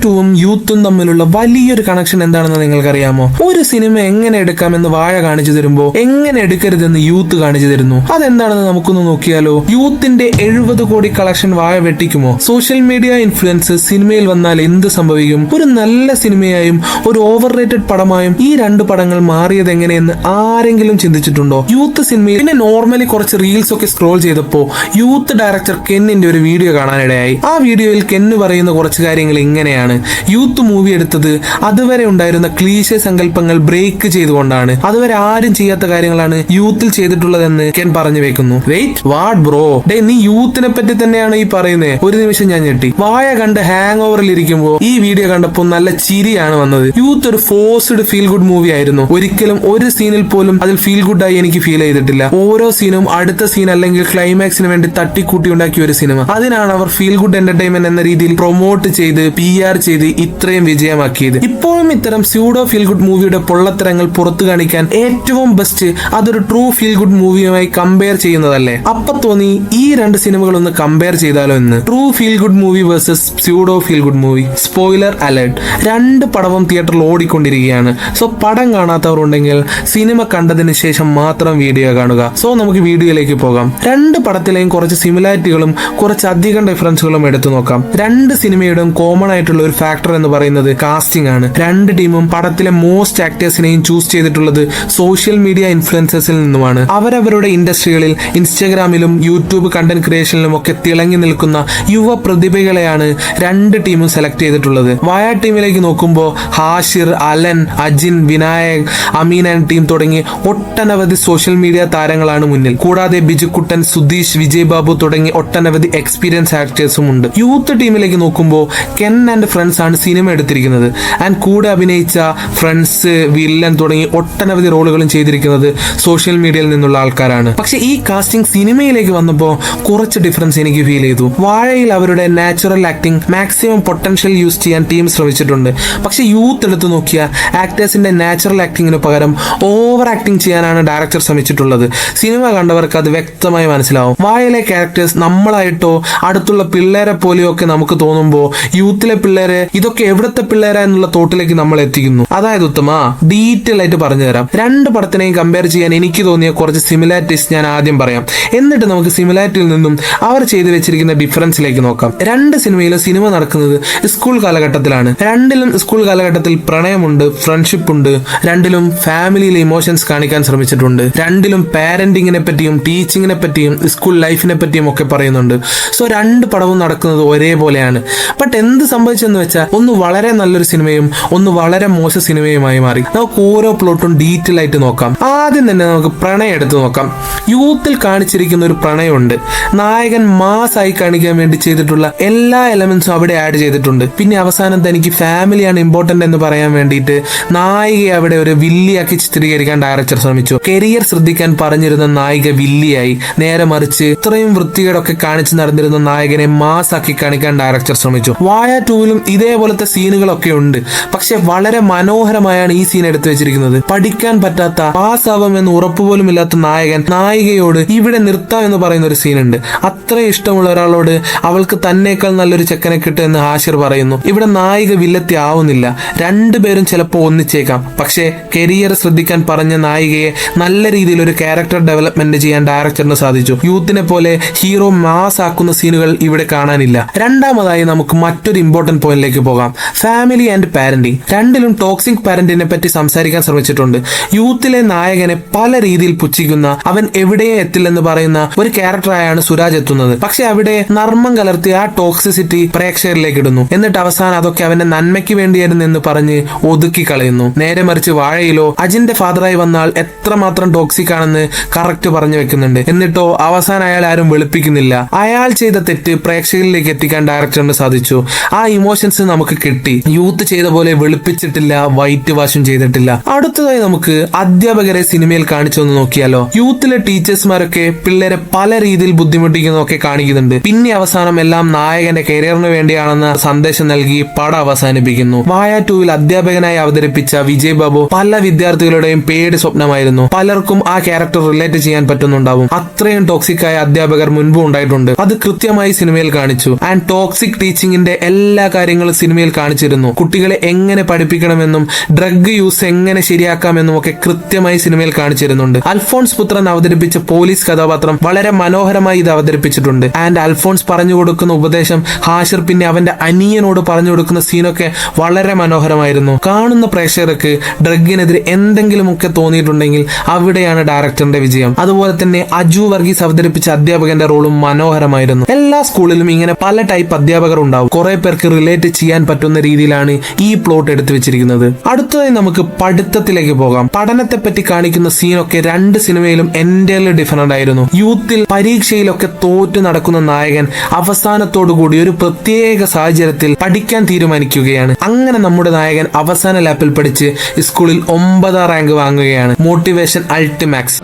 ടൂവും യൂത്തും തമ്മിലുള്ള വലിയൊരു കണക്ഷൻ എന്താണെന്ന് നിങ്ങൾക്കറിയാമോ? ഒരു സിനിമ എങ്ങനെ എടുക്കാമെന്ന് വാഴ കാണിച്ചു തരുമ്പോ എങ്ങനെ എടുക്കരുതെന്ന് യൂത്ത് കാണിച്ചു തരുന്നു. അതെന്താണെന്ന് നമുക്കൊന്ന് നോക്കിയാലോ. യൂത്തിന്റെ 70 കോടി കളക്ഷൻ വാഴ വെട്ടിക്കുമോ? സോഷ്യൽ മീഡിയ ഇൻഫ്ലുവൻസ് സിനിമയിൽ വന്നാൽ എന്ത് സംഭവിക്കും? ഒരു നല്ല സിനിമയായും ഒരു ഓവർ റേറ്റഡ് പടമായും ഈ രണ്ട് പടങ്ങൾ മാറിയത് എങ്ങനെയെന്ന് ആരെങ്കിലും ചിന്തിച്ചിട്ടുണ്ടോ? യൂത്ത് സിനിമയിൽ പിന്നെ നോർമലി കുറച്ച് റീൽസ് ഒക്കെ സ്ക്രോൾ ചെയ്തപ്പോ യൂത്ത് ഡയറക്ടർ കെന്നിന്റെ ഒരു വീഡിയോ കാണാനിടയായി. ആ വീഡിയോയിൽ കെന്ന് പറയുന്ന കുറച്ച് കാര്യങ്ങൾ ഇങ്ങനെയാണ്. യൂത്ത് മൂവി എടുത്തത് അതുവരെ ഉണ്ടായിരുന്ന ക്ലീശേ സങ്കല്പങ്ങൾ ബ്രേക്ക് ചെയ്തുകൊണ്ടാണ്. അതുവരെ ആരും ചെയ്യാത്ത കാര്യങ്ങളാണ് യൂത്തിൽ ചെയ്തിട്ടുള്ളതെന്ന് കെൻ പറഞ്ഞു വെക്കുന്നു. Wait, what bro? ഡേ, നീ യൂത്തിനെ പറ്റി തന്നെയാണ് ഈ പറയുന്നത്? ഒരു നിമിഷം ഞാൻ ഞെട്ടി. വാഴ കണ്ട് ഹാങ് ഓവറിൽ ഇരിക്കുമ്പോ ഈ വീഡിയോ കണ്ടപ്പോൾ നല്ല ചിരിയാണ് വന്നത്. യൂത്ത് ഒരു ഫോഴ്സ്ഡ് ഫീൽ ഗുഡ് മൂവി ആയിരുന്നു. ഒരിക്കലും ഒരു സീനിൽ പോലും അതിൽ ഫീൽ ഗുഡ് ആയി എനിക്ക് ഫീൽ ചെയ്തിട്ടില്ല. ഓരോ സീനും അടുത്ത സീൻ അല്ലെങ്കിൽ ക്ലൈമാക്സിന് വേണ്ടി തട്ടിക്കൂട്ടി ഉണ്ടാക്കിയ ഒരു സിനിമ. അതിനാണ് അവർ ഫീൽ ഗുഡ് എന്റർടൈൻമെന്റ് എന്ന രീതിയിൽ പ്രൊമോട്ട് ചെയ്ത് PR ചെയ്ത് ഇത്രയും വിജയമാക്കിയത്. ഇപ്പോഴും ഇത്തരം സ്യൂഡോ ഫീൽ ഗുഡ് മൂവിയുടെ പൊള്ളത്തരങ്ങൾ പുറത്തു കാണിക്കാൻ ഏറ്റവും ബെസ്റ്റ് അതൊരു ട്രൂ ഫീൽ ഗുഡ് മൂവിയുമായി കമ്പയർ ചെയ്യുന്നതല്ലേ. അപ്പൊ തോന്നി ഈ രണ്ട് സിനിമകൾ ഒന്ന് കമ്പയർ ചെയ്താലോ എന്ന്. True feel good movie versus pseudo feel good movie. Spoiler alert, രണ്ട് പടവും തിയേറ്ററിൽ ഓടിക്കൊണ്ടിരിക്കുകയാണ്. സോ പടം കാണാത്തവർ ഉണ്ടെങ്കിൽ സിനിമ കണ്ടതിന് ശേഷം മാത്രം വീഡിയോ കാണുക. സോ നമുക്ക് വീഡിയോയിലേക്ക് പോകാം. രണ്ട് പടത്തിലെയും കുറച്ച് സിമിലാരിറ്റികളും കുറച്ച് അധികം ഡിഫറൻസുകളും എടുത്തു നോക്കാം. രണ്ട് സിനിമയുടെയും കോമൺ ആയിട്ടുള്ള ഒരു ഫാക്ടർ എന്ന് പറയുന്നത് കാസ്റ്റിംഗ് ആണ്. രണ്ട് ടീമും പടത്തിലെ മോസ്റ്റ് ആക്ടേഴ്സിനെയും ചൂസ് ചെയ്തിട്ടുള്ളത് സോഷ്യൽ മീഡിയ ഇൻഫ്ലുവൻസേഴ്സിൽ നിന്നുമാണ്. അവരവരുടെ ഇൻഡസ്ട്രികളിൽ ഇൻസ്റ്റഗ്രാമിലും യൂട്യൂബ് കണ്ടന്റ് ക്രിയേഷനിലും ഒക്കെ തിളങ്ങി നിൽക്കുന്ന യുവ പ്രതിഭകളെയാണ് രണ്ട് ടീമും സെലക്ട് ചെയ്തിട്ടുള്ളത്. വായ ടീമിലേക്ക് നോക്കുമ്പോൾ Hashir, Alan, Ajin, Vinayak, Ameen and team തുടങ്ങി ഒട്ടനവധി സോഷ്യൽ മീഡിയ താരങ്ങളാണ് മുന്നിൽ. കൂടാതെ ബിജുക്കുട്ടൻ, സുധീഷ്, വിജയ് ബാബു തുടങ്ങി ഒട്ടനവധി എക്സ്പീരിയൻസ് ആക്ടേഴ്സും ഉണ്ട്. യൂത്ത് ടീമിലേക്ക് നോക്കുമ്പോൾ കെൻ ആൻഡ് ഫ്രണ്ട്സ് ആണ് സിനിമ എടുത്തിരിക്കുന്നത്. ആൻഡ് കൂടെ അഭിനയിച്ച ഫ്രണ്ട്സ്, വില്ലൻ തുടങ്ങി ഒട്ടനവധി റോളുകളും ചെയ്തിരിക്കുന്നത് സോഷ്യൽ മീഡിയയിൽ നിന്നുള്ള ആൾക്കാരാണ്. പക്ഷെ ഈ കാസ്റ്റിംഗ് സിനിമയിലേക്ക് വന്നപ്പോൾ കുറച്ച് ഡിഫറൻസ് എനിക്ക് ഫീൽ ചെയ്തു. വാഴയിൽ അവരുടെ natural acting maximum potential use ചെയ്യാൻ ടീം ശ്രമിച്ചിട്ടുണ്ട്. പക്ഷെ യൂത്ത് എടുത്തു നോക്കിയ ആക്ടേഴ്സിന്റെ നാച്ചുറൽ ആക്ടിങ്ങിന് പകരം ഓവർ ആക്ടിങ് ചെയ്യാനാണ് ഡയറക്ടർ ശ്രമിച്ചിട്ടുള്ളത്. സിനിമ കണ്ടവർക്ക് അത് വ്യക്തമായി മനസ്സിലാവും. വാഴയിലെ ക്യാരക്ടേഴ്സ് നമ്മളായിട്ടോ അടുത്തുള്ള പിള്ളേരെ പോലെയോ ഒക്കെ നമുക്ക് തോന്നുമ്പോൾ യൂത്തിലെ പിള്ളേരെ ഇതൊക്കെ എവിടത്തെ പിള്ളേരാ എന്നുള്ള തോട്ടിലേക്ക് നമ്മൾ എത്തിക്കുന്നു. അതായത് ഉത്തമ ഡീറ്റെയിൽ ആയിട്ട് പറഞ്ഞു തരാം. രണ്ട് പടത്തിനെയും കമ്പയർ ചെയ്യാൻ എനിക്ക് തോന്നിയ കുറച്ച് സിമിലാരിറ്റീസ് ഞാൻ ആദ്യം പറയാം. എന്നിട്ട് നമുക്ക് സിമിലാരിറ്റിയിൽ നിന്നും അവർ ചെയ്തു വെച്ചിരിക്കുന്ന ഡിഫറൻസിലേക്ക് നോക്കാം. രണ്ട് സിനിമയിലും സിനിമ നടക്കുന്നത് സ്കൂൾ കാലഘട്ടത്തിലാണ്. രണ്ടിലും സ്കൂൾ കാലഘട്ടത്തിൽ പ്രണയമുണ്ട്, ഫ്രണ്ട്ഷിപ്പ് ഉണ്ട്. രണ്ടിലും ഫാമിലിയിലെ ഇമോഷൻസ് കാണിക്കാൻ ശ്രമിച്ചിട്ടുണ്ട്. രണ്ടിലും പാരന്റിങ്ങിനെ പറ്റിയും ടീച്ചിങ്ങിനെ പറ്റിയും സ്കൂൾ ലൈഫിനെ പറ്റിയും ഒക്കെ പറയുന്നുണ്ട്. സോ രണ്ട് പടവും നടക്കുന്നത് ഒരേപോലെയാണ്. ബട്ട് എന്ത് സംഭവിച്ചെന്ന് വെച്ചാൽ ഒന്ന് വളരെ നല്ലൊരു സിനിമയും ഒന്ന് വളരെ മോശം സിനിമയുമായി മാറി. നമുക്ക് ഓരോ പ്ലോട്ടും ഡീറ്റെയിൽ ആയിട്ട് നോക്കാം. ആദ്യം തന്നെ നമുക്ക് പ്രണയം എടുത്തു നോക്കാം. യൂത്തിൽ കാണിച്ചിരിക്കുന്ന ഒരു പ്രണയമുണ്ട്. നായകൻ മാസായി കാണിക്കാൻ വേണ്ടി ചെയ്തിട്ടുള്ള എല്ലാ എലമെന്റ്സും അവിടെ ആഡ് ചെയ്തിട്ടുണ്ട്. പിന്നെ അവസാനം തനിക്ക് ഫാമിലിയാണ് ഇമ്പോർട്ടന്റ് എന്ന് പറയാൻ വേണ്ടിയിട്ട് നായികയെ അവിടെ ഒരു വില്ലിയാക്കി ചിത്രീകരിക്കാൻ ഡയറക്ടർ ശ്രമിച്ചു. കരിയർ ശ്രദ്ധിക്കാൻ പറഞ്ഞിരുന്ന നായിക വില്ലിയായി. നേരെ മറിച്ച് ഇത്രയും വൃത്തികേടൊക്കെ കാണിച്ചു നടന്നിരുന്ന നായകനെ മാസാക്കി കാണിക്കാൻ ഡയറക്ടർ ശ്രമിച്ചു. വാഴ 2ലും ഇതേപോലത്തെ സീനുകളൊക്കെ ഉണ്ട്. പക്ഷെ വളരെ മനോഹരമായാണ് ഈ സീൻ എടുത്തു വെച്ചിരിക്കുന്നത്. പഠിക്കാൻ പറ്റാത്ത, പാസ്സാവുമെന്ന് ഉറപ്പുപോലും ഇല്ലാത്ത നായകൻ നായികയോട് ഇവിടെ നിർത്താം എന്ന് പറയുന്ന ഒരു സീനുണ്ട്. അത്ര ഇഷ്ടമുള്ള ഒരാളോട് അവൾക്ക് തന്നേക്കാൾ നല്ലൊരു ചെക്കനെ കിട്ടുമെന്ന് ഹാഷിർ പറയുന്നു. ഇവിടെ നായിക വില്ലത്തി ആവുന്നില്ല. രണ്ടുപേരും ചിലപ്പോൾ ഒന്നിച്ചേക്കാം. പക്ഷേ കരിയർ ശ്രദ്ധിക്കാൻ പറഞ്ഞ നായികയെ നല്ല രീതിയിൽ ഒരു ക്യാരക്ടർ ഡെവലപ്മെന്റ് ചെയ്യാൻ ഡയറക്ടറിന് സാധിച്ചു. യൂത്തിനെ പോലെ ഹീറോ മാസ് ആക്കുന്ന സീനുകൾ ഇവിടെ കാണാനില്ല. രണ്ടാമതായി നമുക്ക് മറ്റൊരു ഇമ്പോർട്ടന്റ് പോയിന്റിലേക്ക് പോകാം. Family and parenting. രണ്ടിലും ടോക്സിക് പാരന്റിനെ പറ്റി സംസാരിക്കാൻ ശ്രമിച്ചിട്ടുണ്ട്. യൂത്തിലെ നായകനെ പല രീതിയിൽ പുച്ഛിക്കുന്ന, അവൻ എവിടെയും എത്തില്ലെന്ന് പറയുന്ന ഒരു ക്യാരക്ടറായാണ് സുരാജ് എത്തുന്നത്. പക്ഷെ അവിടെ നർമ്മം കലർത്തി ആ ടോക്സിസിറ്റി പ്രേക്ഷകരിലേക്ക് ഇടുന്നു. എന്നിട്ട് അവസാനം അതൊക്കെ അവന്റെ നന്മയ്ക്ക് വേണ്ടിയായിരുന്നു എന്ന് പറഞ്ഞ് ഒതുക്കി കളയുന്നു. നേരെ മറിച്ച് വാഴയിലോ അജിന്റെ ഫാദറായി വന്നാൽ എത്രമാത്രം ടോക്സിക് ആണെന്ന് കറക്റ്റ് പറഞ്ഞു വെക്കുന്നുണ്ട്. എന്നിട്ടോ അവസാനം അയാൾ ആരും വെളുപ്പിക്കുന്നില്ല. അയാൾ ചെയ്ത തെറ്റ് പ്രേക്ഷകരിലേക്ക് എത്തിക്കാൻ ഡയറക്ടറിന് സാധിച്ചു. ആ ഇമോഷൻസ് നമുക്ക് കിട്ടി. യൂത്ത് ചെയ്ത പോലെ വെളുപ്പിച്ചിട്ടില്ല, വൈറ്റ് വാഷും ചെയ്തിട്ടില്ല. അടുത്തതായി നമുക്ക് അധ്യാപകരെ സിനിമയിൽ കാണിച്ചൊന്ന് നോക്കിയാലോ. യൂത്തിലെ ടീച്ചേഴ്സ്മാരൊക്കെ പിള്ളേരെ പല രീതിയിൽ ബുദ്ധിമുട്ടിക്കുന്നതൊക്കെ കാണിക്കുന്നുണ്ട്. പിന്നെ അവസാനം എല്ലാം നായകന്റെ കരിയറിന് വേണ്ടിയാണെന്ന സന്ദേശം നൽകി പടം അവസാനിപ്പിക്കുന്നു. വാഴ 2ൽ അധ്യാപകനായി അവതരിപ്പിച്ച വിജയ് ബാബു പല വിദ്യാർത്ഥികളുടെയും പേടി സ്വപ്നമായിരുന്നു. പലർക്കും ആ ക്യാരക്ടർ റിലേറ്റ് ചെയ്യാൻ പറ്റുന്നുണ്ടാവും. അത്രയും ടോക്സിക് ആയ അധ്യാപകർ മുൻപും ഉണ്ടായിട്ടുണ്ട്. അത് കൃത്യമായി സിനിമയിൽ കാണിച്ചു. ആൻഡ് ടോക്സിക് ടീച്ചിങ്ങിന്റെ എല്ലാ കാര്യങ്ങളും കാര്യങ്ങളും സിനിമയിൽ കാണിച്ചിരുന്നു. കുട്ടികളെ എങ്ങനെ പഠിപ്പിക്കണമെന്നും ഡ്രഗ് യൂസ് എങ്ങനെ ശരിയാക്കാമെന്നും ഒക്കെ കൃത്യമായി സിനിമയിൽ കാണിച്ചിരുന്നുണ്ട്. അൽഫോൺസ് പുത്രൻ അവതരിപ്പിച്ച പോലീസ് കഥാപാത്രം വളരെ മനോഹരമായി ഇത് അവതരിപ്പിച്ചിട്ടുണ്ട്. ആൻഡ് അൽഫോൺസ് പറഞ്ഞു കൊടുക്കുന്ന ഉപദേശം ഹാഷിർ പിന്നെ അവന്റെ അനിയനോട് പറഞ്ഞു കൊടുക്കുന്ന സീനൊക്കെ വളരെ മനോഹരമായിരുന്നു. കാണുന്ന പ്രേക്ഷകർക്ക് ഡ്രഗിനെതിരെ എന്തെങ്കിലുമൊക്കെ തോന്നിയിട്ടുണ്ടെങ്കിൽ അവിടെയാണ് ഡയറക്ടറിന്റെ വിജയം. അതുപോലെ തന്നെ അജു വർഗീസ് അവതരിപ്പിച്ച അധ്യാപകന്റെ റോളും മനോഹരമായിരുന്നു. എല്ലാ സ്കൂളിലും ഇങ്ങനെ പല ടൈപ്പ് അധ്യാപകർ ഉണ്ടാവും. കുറെ പേർക്ക് റിലേറ്റ് ചെയ്യാൻ പറ്റുന്ന രീതിയിലാണ് ഈ പ്ലോട്ട് എടുത്തു വെച്ചിരിക്കുന്നത്. അടുത്തതായി നമുക്ക് പഠിത്തത്തിലേക്ക് പോകാം. പഠനത്തെ പറ്റി കാണിക്കുന്ന സീനൊക്കെ രണ്ട് സിനിമയിലും എൻറ്റയർലി ഡിഫറന്റ് ആയിരുന്നു. യൂത്തിൽ പരീക്ഷയിലൊക്കെ തോറ്റു നടക്കുന്ന നായകൻ അവസാനത്തോടു കൂടി ഒരു പ്രത്യേക സാഹചര്യത്തിൽ പഠിക്കാൻ തീരുമാനിക്കുകയാണ്. അങ്ങനെ നമ്മുടെ നായകൻ അവസാന ലാപ്പിൽ പഠിച്ച് സ്കൂളിൽ 9ാം റാങ്ക് വാങ്ങുകയാണ്. മോട്ടിവേഷൻ അൾട്ടിമാക്സ്.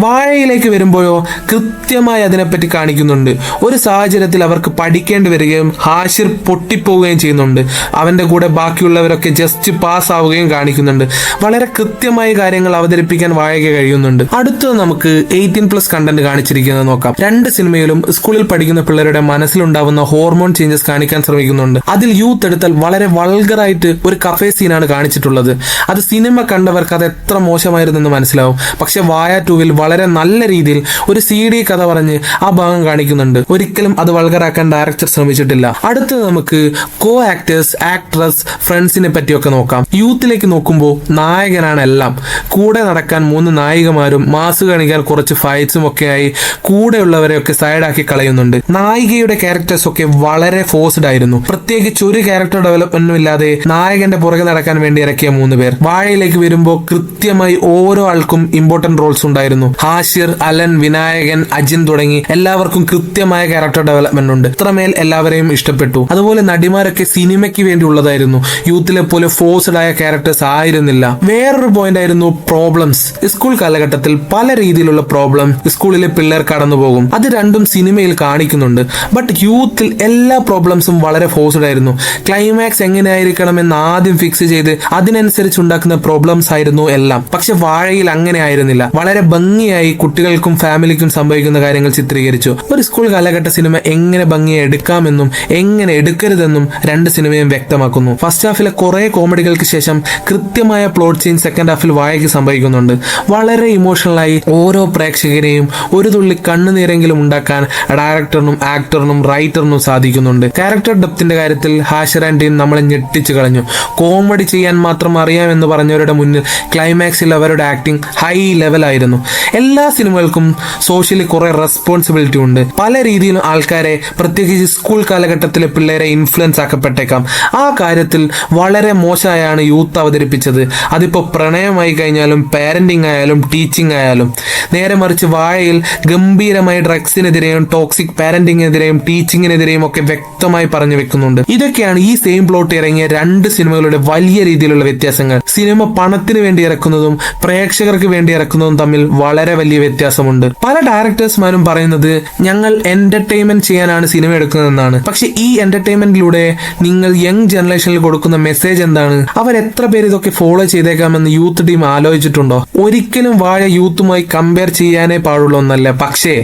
വാഴയിലേക്ക് വരുമ്പോഴോ കൃത്യമായി അതിനെപ്പറ്റി കാണിക്കുന്നുണ്ട്. ഒരു സാഹചര്യത്തിൽ അവർക്ക് പഠിക്കേണ്ടി വരികയും ഹാഷിർ പൊട്ടിപ്പോവുകയും ചെയ്യുന്നുണ്ട്. അവന്റെ കൂടെ ബാക്കിയുള്ളവരൊക്കെ ജസ്റ്റ് പാസ് ആവുകയും കാണിക്കുന്നുണ്ട്. വളരെ കൃത്യമായി കാര്യങ്ങൾ അവതരിപ്പിക്കാൻ വാഴയ്ക്ക് കഴിയുന്നുണ്ട്. അടുത്തത് നമുക്ക് 18+ കണ്ടന്റ് കാണിച്ചിരിക്കുന്നത് നോക്കാം. രണ്ട് സിനിമയിലും സ്കൂളിൽ പഠിക്കുന്ന പിള്ളേരുടെ മനസ്സിലുണ്ടാവുന്ന ഹോർമോൺ ചേഞ്ചസ് കാണിക്കാൻ ശ്രമിക്കുന്നുണ്ട്. അതിൽ യൂത്ത് എടുത്താൽ വളരെ വൾഗറായിട്ട് ഒരു കഫേ സീനാണ് കാണിച്ചിട്ടുള്ളത്. അത് സിനിമ കണ്ടവർക്ക് അത് എത്ര മോശമായിരുന്നെന്ന് മനസ്സിലാവും. പക്ഷെ വായ 2-ൽ വളരെ നല്ല രീതിയിൽ ഒരു CD കഥ പറഞ്ഞ് ആ ഭാഗം കാണിക്കുന്നുണ്ട്. ഒരിക്കലും അത് വൾഗറാക്കാൻ ഡയറക്ടർ ശ്രമിച്ചിട്ടില്ല. അടുത്തത് നമുക്ക് കോ ആക്ടേഴ്സ്, ആക്ട്രസ്, ഫ്രണ്ട്സിനെ പറ്റിയൊക്കെ നോക്കാം. യൂത്തിലേക്ക് നോക്കുമ്പോൾ നായകനാണ് എല്ലാം. കൂടെ നടക്കാൻ 3 നായികമാരും മാസ് കാണിക്കാൻ കുറച്ച് ഫൈറ്റ്സും ഒക്കെ ആയി കൂടെയുള്ളവരെയൊക്കെ സൈഡാക്കി കളയുന്നുണ്ട്. നായികയുടെ ക്യാരക്ടേഴ്സ് ഒക്കെ വളരെ ഫോഴ്സ്ഡ് ആയിരുന്നു. പ്രത്യേകിച്ച് ഒരു ക്യാരക്ടർ ഡെവലപ്മെന്റും ഇല്ലാതെ നായകന്റെ പുറകെ നടക്കാൻ വേണ്ടി ഇറക്കിയ 3 പേർ. വാഴയിലേക്ക് വരുമ്പോൾ കൃത്യമായി ഓരോ ആൾക്കും ഇമ്പോർട്ടന്റ് റോൾസ് ഉണ്ടായിരുന്നു. ഹാഷിർ, അലൻ, വിനായകൻ, അജിൻ തുടങ്ങി എല്ലാവർക്കും കൃത്യമായ ക്യാരക്ടർ ഡെവലപ്മെന്റ് ഉണ്ട്. ഇത്രമേൽ എല്ലാവരെയും ഇഷ്ടപ്പെട്ടു. അതുപോലെ നടിമാരൊക്കെ സിനിമയ്ക്ക് വേണ്ടി ഉള്ളതായിരുന്നു. യൂത്തിലെ പോലെ ഫോഴ്സ്ഡ് ആയ ക്യാരക്ടേഴ്സ് ആയിരുന്നില്ല. വേറൊരു പോയിന്റ് ആയിരുന്നു പ്രോബ്ലംസ്. സ്കൂൾ കാലഘട്ടത്തിൽ പല രീതിയിലുള്ള പ്രോബ്ലം സ്കൂളിലെ പിള്ളേർ കടന്നുപോകും. അത് രണ്ടും സിനിമയിൽ കാണിക്കുന്നുണ്ട്. ബട്ട് യൂത്തിൽ എല്ലാ പ്രോബ്ലംസും വളരെ ഫോഴ്സ്ഡ് ആയിരുന്നു. ക്ലൈമാക്സ് എങ്ങനെയായിരിക്കണം എന്ന് ആദ്യം ഫിക്സ് ചെയ്ത് അതിനനുസരിച്ച് ഉണ്ടാക്കുന്ന പ്രോബ്ലംസ് ആയിരുന്നു എല്ലാം. പക്ഷെ വാഴയിൽ അങ്ങനെ ആയിരുന്നില്ല. വളരെ ഭംഗിയായി കുട്ടികൾക്കും ഫാമിലിക്കും സംഭവിക്കുന്ന കാര്യങ്ങൾ ചിത്രീകരിച്ചു. ഒരു സ്കൂൾ കാലഘട്ട സിനിമ എങ്ങനെ ഭംഗിയെ എടുക്കാമെന്നും എങ്ങനെ എടുക്കരുതെന്നും രണ്ട് സിനിമയും വ്യക്തമാക്കുന്നു. ഫസ്റ്റ് ഹാഫിലെ കുറെ കോമഡികൾക്ക് ശേഷം കൃത്യമായ പ്ലോട്ട് ചേഞ്ച് സെക്കൻഡ് ഹാഫിൽ വാഴയ്ക്ക് സംഭവിക്കുന്നുണ്ട്. വളരെ ഇമോഷണലായി ഓരോ പ്രേക്ഷകരെയും ഒരു തുള്ളി കണ്ണുനീരെങ്കിലും ഉണ്ടാക്കാൻ ഡയറക്ടറിനും ആക്ടറിനും റൈറ്ററിനും സാധിക്കുന്നുണ്ട്. ക്യാരക്ടർ ഡെപ്തിന്റെ കാര്യത്തിൽ ഹാഷിർ ആൻഡ് ടീം നമ്മളെ ഞെട്ടിച്ചു കളഞ്ഞു. കോമഡി ചെയ്യാൻ മാത്രം അറിയാമെന്ന് പറഞ്ഞവരുടെ മുന്നിൽ ക്ലൈമാക്സിൽ അവരുടെ ആക്ടിങ് ഹൈ ലെവലായിരുന്നു. എല്ലാ സിനിമകൾക്കും സോഷ്യലി കുറെ റെസ്പോൺസിബിലിറ്റി ഉണ്ട്. പല രീതിയിലും ആൾക്കാരെ, പ്രത്യേകിച്ച് സ്കൂൾ കാലഘട്ടത്തിലെ പിള്ളേരെ ഇൻഫ്ലുവൻസ് ആക്കപ്പെട്ടേക്കാം. ആ കാര്യത്തിൽ വളരെ മോശമായാണ് യൂത്ത് അവതരിപ്പിച്ചത്. അതിപ്പോ പ്രണയമായി കഴിഞ്ഞാലും പാരന്റിങ് ആയാലും ടീച്ചിങ് ആയാലും. നേരെ മറിച്ച് വാഴയിൽ ഗംഭീരമായി ഡ്രഗ്സിനെതിരെയും ടോക്സിക് പാരന്റിങ്ങിനെതിരെയും ടീച്ചിങ്ങിനെതിരെയും ഒക്കെ വ്യക്തമായി പറഞ്ഞു വെക്കുന്നുണ്ട്. ഇതൊക്കെയാണ് ഈ സെയിം പ്ലോട്ട് ഇറങ്ങിയ രണ്ട് സിനിമകളുടെ വലിയ രീതിയിലുള്ള വ്യത്യാസങ്ങൾ. സിനിമ പണത്തിന് വേണ്ടി ഇറക്കുന്നതും പ്രേക്ഷകർക്ക് വേണ്ടി ഇറക്കുന്നതും തമ്മിൽ വളരെ വലിയ വ്യത്യാസമുണ്ട്. പല ഡയറക്ടേഴ്സ്മാരും പറയുന്നത് ഞങ്ങൾ എന്റർടൈൻമെന്റ് ചെയ്യാനാണ് സിനിമ എടുക്കുന്നതെന്നാണ്. പക്ഷെ ഈ എന്റർടൈൻമെന്റിലൂടെ നിങ്ങൾ യങ് ജനറേഷനിൽ കൊടുക്കുന്ന മെസ്സേജ് എന്താണ്? അവർ എത്ര പേര് ഇതൊക്കെ ഫോളോ ചെയ്തേക്കാമെന്ന് യൂത്ത് ടീം ആലോചിച്ചിട്ടുണ്ടോ? ഒരിക്കലും വാഴ യൂത്തുമായി കമ്പയർ ചെയ്യാനേ പാടുള്ള ഒന്നല്ല. പക്ഷേ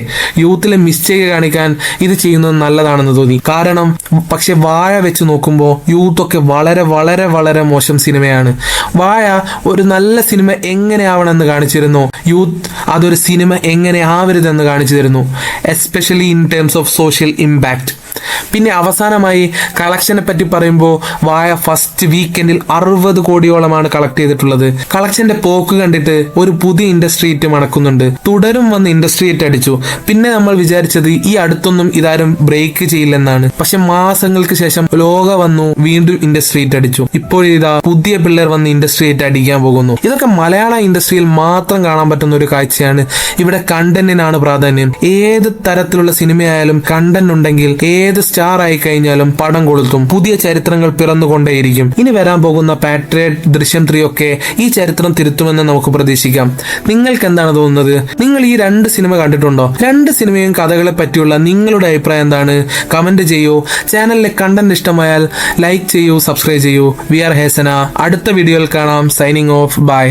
യൂത്തിലെ മിസ്റ്റേക്ക് കാണിക്കാൻ ഇത് ചെയ്യുന്നത് നല്ലതാണെന്ന് തോന്നി. കാരണം പക്ഷെ വാഴ വെച്ച് നോക്കുമ്പോൾ യൂത്ത് ഒക്കെ വളരെ വളരെ വളരെ മോശം സിനിമയാണ്. വാഴ ഒരു നല്ല സിനിമ എങ്ങനെ ആവണമെന്ന് കാണിച്ചിരുന്നു. യൂത്ത് അതൊരു സിനിമ എങ്ങനെ ആവരുതെന്ന് കാണിച്ചു തരുന്നു. Especially in terms of social impact. പിന്നെ അവസാനമായി കളക്ഷനെ പറ്റി പറയുമ്പോൾ വാഴ ഫസ്റ്റ് വീക്കെൻഡിൽ 60 കോടിയോളമാണ് കളക്ട് ചെയ്തിട്ടുള്ളത്. കളക്ഷന്റെ പോക്ക് കണ്ടിട്ട് ഒരു പുതിയ ഇൻഡസ്ട്രി ഹിറ്റ് മണക്കുന്നുണ്ട്. തുടരും വന്ന് ഇൻഡസ്ട്രി ഹിറ്റ് അടിച്ചു. പിന്നെ നമ്മൾ വിചാരിച്ചത് ഈ അടുത്തൊന്നും ഇതാരും ബ്രേക്ക് ചെയ്യില്ലെന്നാണ്. പക്ഷെ മാസങ്ങൾക്ക് ശേഷം ലോക വന്നു, വീണ്ടും ഇൻഡസ്ട്രി ഹിറ്റ് അടിച്ചു. ഇപ്പോഴിതാ പുതിയ പിള്ളേർ വന്ന് ഇൻഡസ്ട്രി ഹിറ്റ് അടിക്കാൻ പോകുന്നു. ഇതൊക്കെ മലയാള ഇൻഡസ്ട്രിയിൽ മാത്രം കാണാൻ പറ്റുന്ന ഒരു കാഴ്ചയാണ്. ഇവിടെ കണ്ടന്റിനാണ് പ്രാധാന്യം. ഏത് തരത്തിലുള്ള സിനിമയായാലും കണ്ടന്റ് ഉണ്ടെങ്കിൽ ഏത് സ്റ്റാർ ആയി കഴിഞ്ഞാലും പടം കൊളുത്തും. പുതിയ ചരിത്രങ്ങൾ പിറന്നുകൊണ്ടേയിരിക്കും. ഇനി വരാൻ പോകുന്ന പാട്രിയറ്റ്, ദൃശ്യം 3 ഒക്കെ ഈ ചരിത്രം തിരുത്തുമെന്ന് നമുക്ക് പ്രതീക്ഷിക്കാം. നിങ്ങൾക്ക് എന്താണ് തോന്നുന്നത്? നിങ്ങൾ ഈ രണ്ട് സിനിമ കണ്ടിട്ടുണ്ടോ? രണ്ട് സിനിമയും കഥകളെ പറ്റിയുള്ള നിങ്ങളുടെ അഭിപ്രായം എന്താണ്? കമന്റ് ചെയ്യൂ. ചാനലിലെ കണ്ടന്റ് ഇഷ്ടമായാൽ ലൈക്ക് ചെയ്യൂ, സബ്സ്ക്രൈബ് ചെയ്യൂ. വി ആർ ഹേസന. അടുത്ത വീഡിയോയിൽ കാണാം. Signing off. ബൈ.